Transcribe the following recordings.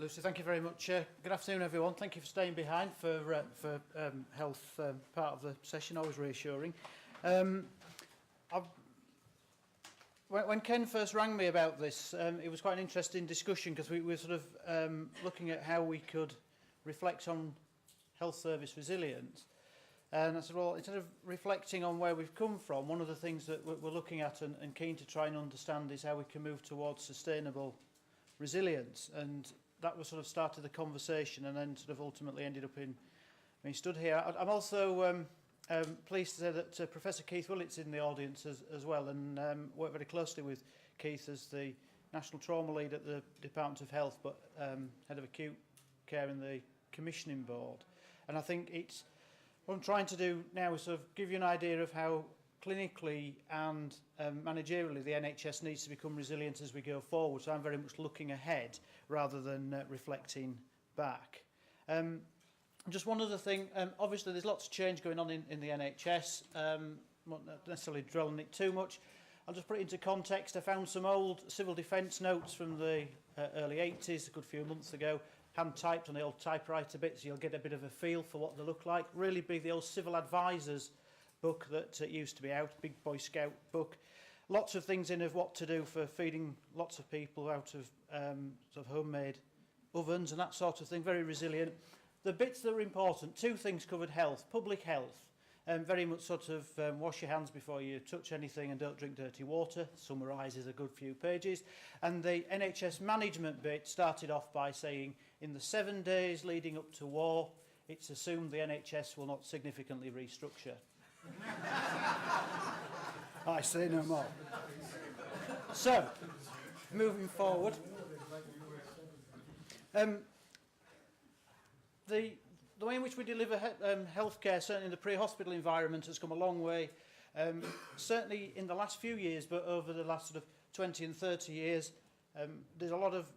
Lucy, thank you very much. Good afternoon, everyone. Thank you for staying behind for health part of the session. Always reassuring. When Ken first rang me about this, it was quite an interesting discussion because we were sort of looking at how we could reflect on health service resilience. And I said, well, instead of reflecting on where we've come from, one of the things that we're looking at and keen to try and understand is how we can move towards sustainable resilience. And that was sort of started the conversation and then sort of ultimately ended up in being stood here. I'm also pleased to say that Professor Keith Willett's in the audience as well, and work very closely with Keith as the National Trauma Lead at the Department of Health, but Head of Acute Care in the Commissioning Board. And I think it's what I'm trying to do now is sort of give you an idea of how clinically and managerially the NHS needs to become resilient as we go forward. So I'm very much looking ahead rather than reflecting back. Just one other thing, obviously there's lots of change going on in the NHS, not necessarily dwelling on it too much. I'll just put it into context. I found some old civil defence notes from the early 80s, a good few months ago, hand typed on the old typewriter bit, so you'll get a bit of a feel for what they look like. Really big, the old Civil Advisors book that used to be out, big Boy Scout book. Lots of things in of what to do for feeding lots of people out of sort of homemade ovens and that sort of thing, very resilient. The bits that are important, two things covered: health, public health, very much sort of wash your hands before you touch anything and don't drink dirty water, summarises a good few pages. And the NHS management bit started off by saying in the 7 days leading up to war, it's assumed the NHS will not significantly restructure. I say no more. So, moving forward, the way in which we deliver healthcare, certainly in the pre-hospital environment, has come a long way. Certainly in the last few years, but over the last sort of 20 and 30 years, there's a lot of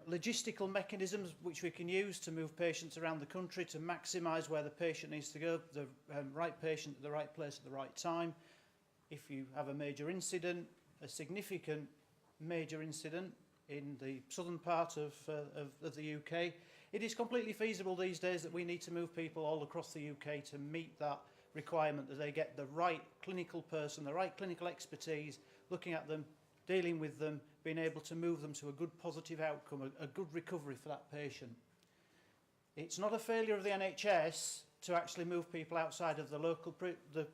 logistical mechanisms which we can use to move patients around the country to maximise where the patient needs to go, the right patient at the right place at the right time. If you have a major incident, a significant major incident in the southern part of the UK, it is completely feasible these days that we need to move people all across the UK to meet that requirement, that they get the right clinical person, the right clinical expertise, looking at them, dealing with them, being able to move them to a good positive outcome, a good recovery for that patient. It's not a failure of the NHS to actually move people outside of the local, the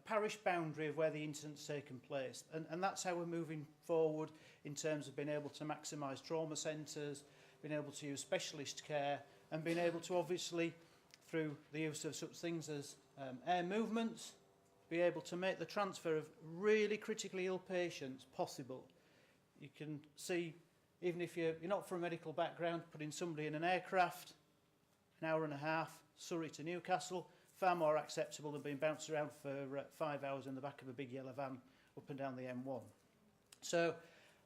parish boundary of where the incident's taken place. And that's how we're moving forward in terms of being able to maximise trauma centres, being able to use specialist care, and being able to obviously, through the use of such things as air movements, be able to make the transfer of really critically ill patients possible. You can see, even if you're not from a medical background, putting somebody in an aircraft, an hour and a half, Surrey to Newcastle, far more acceptable than being bounced around for 5 hours in the back of a big yellow van up and down the M1. So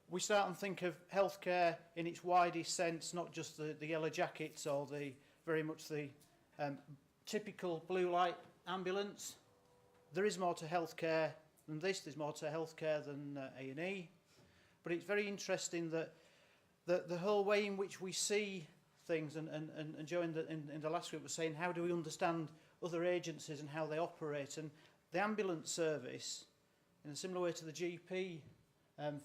we start and think of healthcare in its widest sense, not just the yellow jackets or the very much the typical blue light ambulance. There is more to healthcare than this. There's more to healthcare than A&E. But it's very interesting that the whole way in which we see things, and Joe in the last group was saying, how do we understand other agencies and how they operate? And the ambulance service, in a similar way to the GP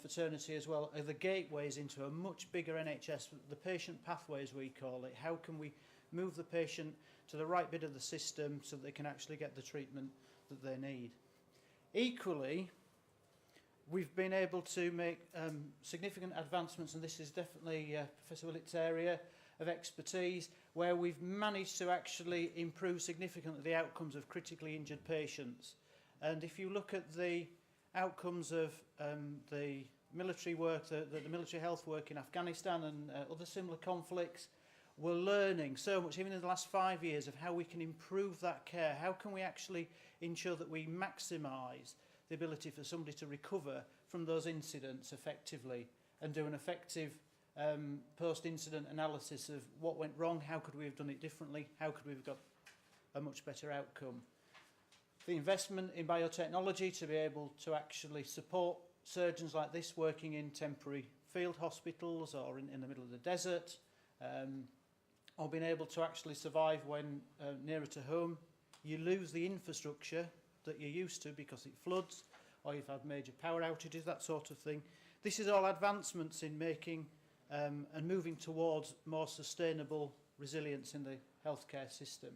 fraternity as well, are the gateways into a much bigger NHS, the patient pathways we call it. How can we move the patient to the right bit of the system so that they can actually get the treatment that they need? Equally, we've been able to make significant advancements, and this is definitely Professor Willett's area of expertise, where we've managed to actually improve significantly the outcomes of critically injured patients. And if you look at the outcomes of the military work, the military health work in Afghanistan and other similar conflicts, we're learning so much, even in the last 5 years, of how we can improve that care. How can we actually ensure that we maximise the ability for somebody to recover from those incidents effectively and do an effective post-incident analysis of what went wrong, how could we have done it differently, how could we have got a much better outcome. The investment in biotechnology to be able to actually support surgeons like this working in temporary field hospitals or in the middle of the desert, or being able to actually survive when nearer to home. You lose the infrastructure that you're used to because it floods, or you've had major power outages, that sort of thing. This is all advancements in making and moving towards more sustainable resilience in the healthcare system.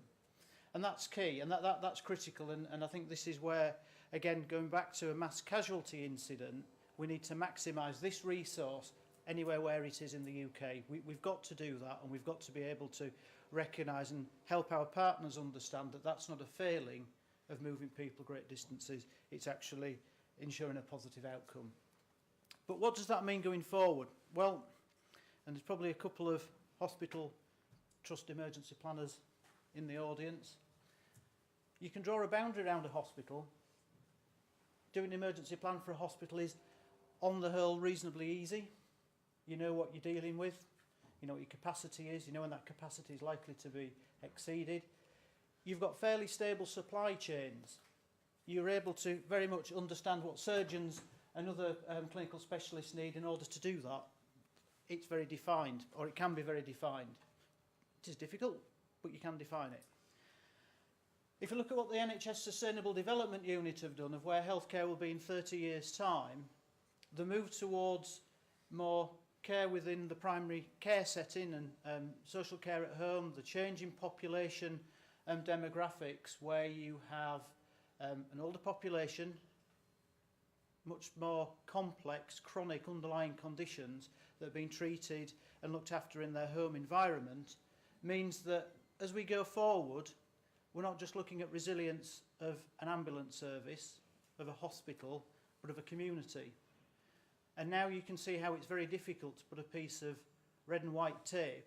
And that's key, and that's critical, and I think this is where, again, going back to a mass casualty incident, we need to maximise this resource anywhere where it is in the UK. We've got to do that, and we've got to be able to recognise and help our partners understand that that's not a failing of moving people great distances, it's actually ensuring a positive outcome. But what does that mean going forward? Well, and there's probably a couple of hospital trust emergency planners in the audience. You can draw a boundary around a hospital. Doing an emergency plan for a hospital is, on the whole, reasonably easy. You know what you're dealing with, you know what your capacity is, you know when that capacity is likely to be exceeded. You've got fairly stable supply chains. You're able to very much understand what surgeons and other clinical specialists need in order to do that. It's very defined, or it can be very defined. It is difficult, but you can define it. If you look at what the NHS Sustainable Development Unit have done of where healthcare will be in 30 years' time, the move towards more care within the primary care setting and social care at home, the change in population and demographics where you have an older population, much more complex, chronic underlying conditions that are being treated and looked after in their home environment, means that as we go forward, we're not just looking at resilience of an ambulance service, of a hospital, but of a community. And now you can see how it's very difficult to put a piece of red and white tape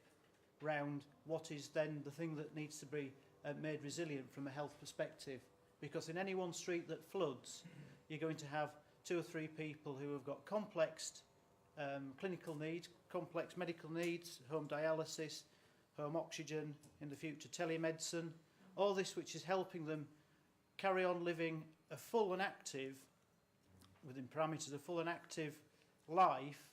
round what is then the thing that needs to be made resilient from a health perspective. Because in any one street that floods, you're going to have 2 or 3 people who have got complex clinical needs, complex medical needs, home dialysis, home oxygen, in the future telemedicine, all this which is helping them carry on living a full and active, within parameters, a full and active life,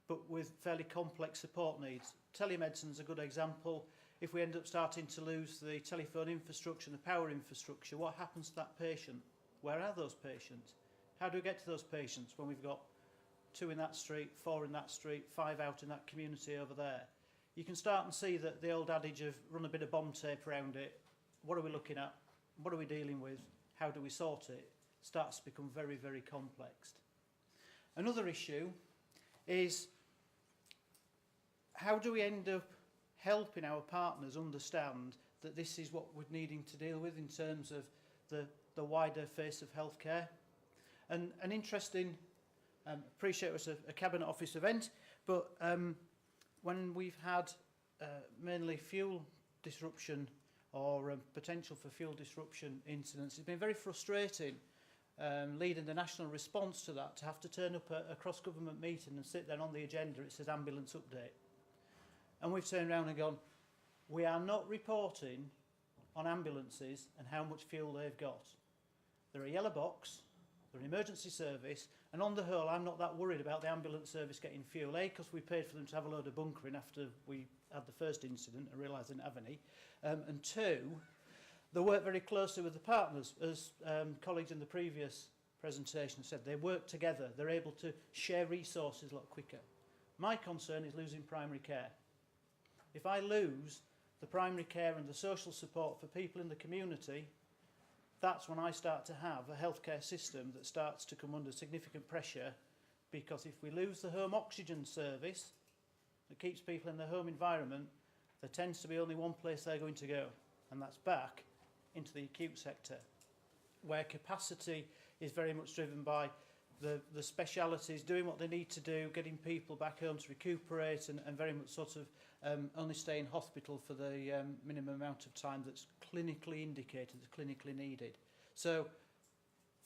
but with fairly complex support needs. Telemedicine is a good example. If we end up starting to lose the telephone infrastructure and the power infrastructure, what happens to that patient? Where are those patients? How do we get to those patients when we've got 2 in that street, 4 in that street, 5 out in that community over there? You can start and see that the old adage of run a bit of bomb tape around it, what are we looking at, what are we dealing with, how do we sort it, starts to become very, very complex. Another issue is how do we end up helping our partners understand that this is what we're needing to deal with in terms of the wider face of healthcare. And an interesting, appreciate it was a Cabinet Office event, but when we've had mainly fuel disruption or potential for fuel disruption incidents, it's been very frustrating leading the national response to that, to have to turn up at a cross-government meeting and sit there on the agenda, it says ambulance update. And we've turned around and gone, we are not reporting on ambulances and how much fuel they've got. They're a yellow box, they're an emergency service, and on the whole, I'm not that worried about the ambulance service getting fuel, A, because we paid for them to have a load of bunkering after we had the first incident and realised they didn't have any, and 2, they work very closely with the partners. As colleagues in the previous presentation said, they work together, they're able to share resources a lot quicker. My concern is losing primary care. If I lose the primary care and the social support for people in the community, that's when I start to have a healthcare system that starts to come under significant pressure, because if we lose the home oxygen service that keeps people in their home environment, there tends to be only one place they're going to go, and that's back into the acute sector, where capacity is very much driven by the specialities doing what they need to do, getting people back home to recuperate, and very much sort of only stay in hospital for the minimum amount of time that's clinically indicated, that's clinically needed. So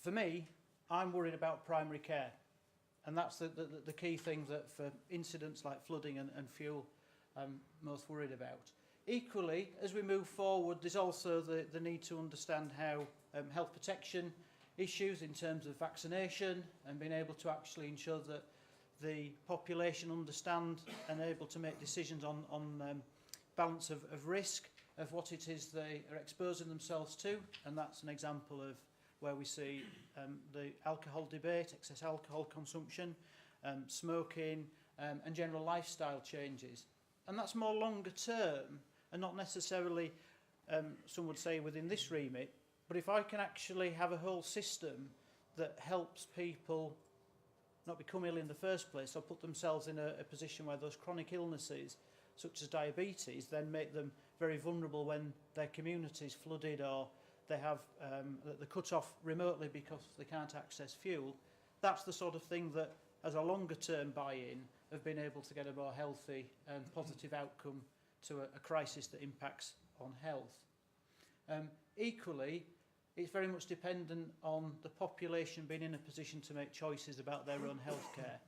for me, I'm worried about primary care, and that's the key thing that for incidents like flooding and fuel I'm most worried about. Equally, as we move forward, there's also the need to understand how health protection issues in terms of vaccination and being able to actually ensure that the population understand and able to make decisions on balance of risk of what it is they are exposing themselves to, and that's an example of where we see the alcohol debate, excess alcohol consumption, smoking, and general lifestyle changes. And that's more longer term and not necessarily, some would say, within this remit. But if I can actually have a whole system that helps people not become ill in the first place or put themselves in a position where those chronic illnesses, such as diabetes, then make them very vulnerable when their community is flooded or they have they're cut off remotely because they can't access fuel, that's the sort of thing that, as a longer term buy-in, have been able to get a more healthy and positive outcome to a crisis that impacts on health. Equally, it's very much dependent on the population being in a position to make choices about their own healthcare.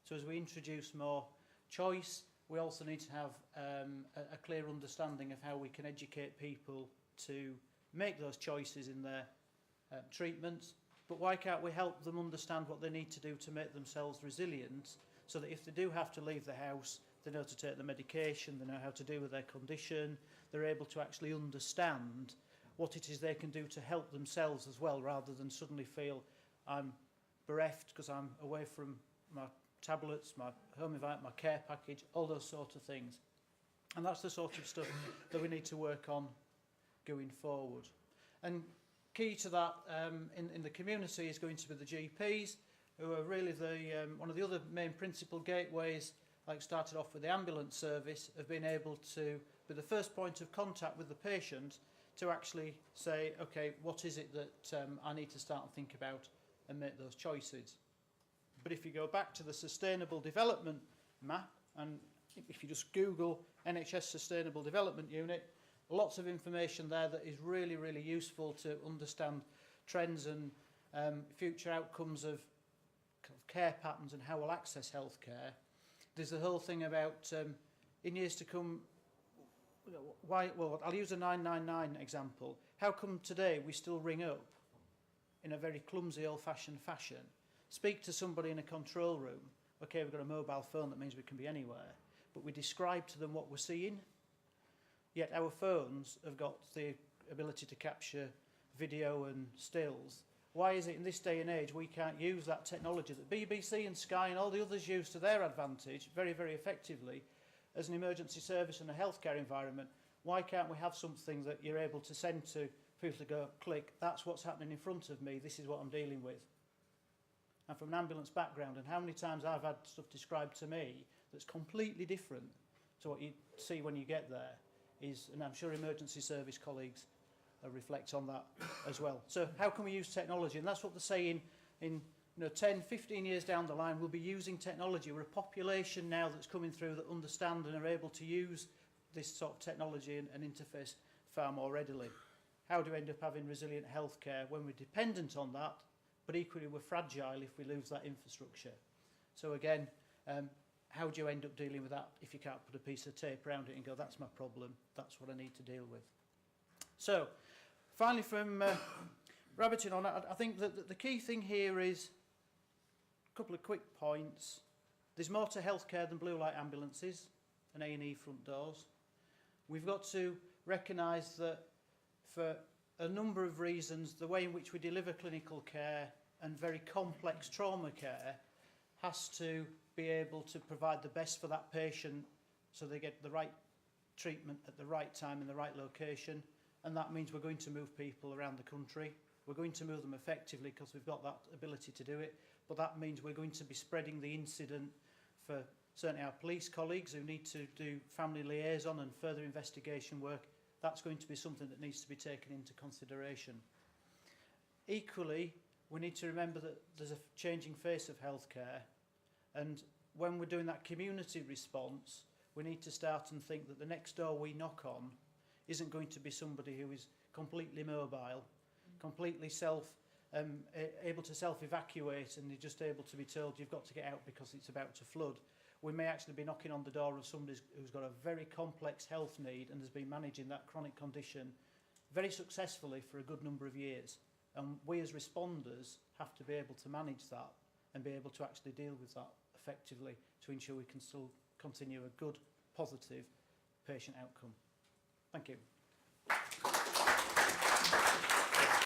So as we introduce more choice, we also need to have a clear understanding of how we can educate people to make those choices in their treatments. But why can't we help them understand what they need to do to make themselves resilient, so that if they do have to leave the house, they know to take the medication, they know how to deal with their condition, they're able to actually understand what it is they can do to help themselves as well, rather than suddenly feel I'm bereft because I'm away from my tablets, my home environment, my care package, all those sort of things. And that's the sort of stuff that we need to work on going forward. And key to that in the community is going to be the GPs, who are really the one of the other main principal gateways, like started off with the ambulance service, of being able to be the first point of contact with the patient to actually say, okay, what is it that I need to start and think about and make those choices. But if you go back to the Sustainable Development Map, and if you just Google NHS Sustainable Development Unit, lots of information there that is really, really useful to understand trends and future outcomes of care patterns and how we'll access healthcare. There's the whole thing about in years to come, why? Well, I'll use a 999 example. How come today we still ring up in a very clumsy, old-fashioned fashion, speak to somebody in a control room? Okay, we've got a mobile phone, that means we can be anywhere, but we describe to them what we're seeing. Yet our phones have got the ability to capture video and stills. Why is it in this day and age we can't use that technology that BBC and Sky and all the others use to their advantage very, very effectively as an emergency service in a healthcare environment? Why can't we have something that you're able to send to people to go, click, that's what's happening in front of me, this is what I'm dealing with? And from an ambulance background, and how many times I've had stuff described to me that's completely different to what you see when you get there, is, and I'm sure emergency service colleagues reflect on that as well. So how can we use technology? And that's what they're saying in 10, 15 years down the line, we'll be using technology. We're a population now that's coming through that understand and are able to use this sort of technology and interface far more readily. How do we end up having resilient healthcare when we're dependent on that, but equally we're fragile if we lose that infrastructure? So again, how do you end up dealing with that if you can't put a piece of tape around it and go, that's my problem, that's what I need to deal with? So, finally, from rabbiting on, I think that the key thing here is a couple of quick points. There's more to healthcare than blue light ambulances and A&E front doors. We've got to recognise that for a number of reasons, the way in which we deliver clinical care and very complex trauma care has to be able to provide the best for that patient so they get the right treatment at the right time in the right location. And that means we're going to move people around the country. We're going to move them effectively because we've got that ability to do it. But that means we're going to be spreading the incident for certainly our police colleagues who need to do family liaison and further investigation work. That's going to be something that needs to be taken into consideration. Equally, we need to remember that there's a changing face of healthcare. And when we're doing that community response, we need to start and think that the next door we knock on isn't going to be somebody who is completely mobile, completely able to self-evacuate, and you're just able to be told you've got to get out because it's about to flood. We may actually be knocking on the door of somebody who's got a very complex health need and has been managing that chronic condition very successfully for a good number of years. And we as responders have to be able to manage that and be able to actually deal with that effectively to ensure we can still continue a good, positive patient outcome. Thank you.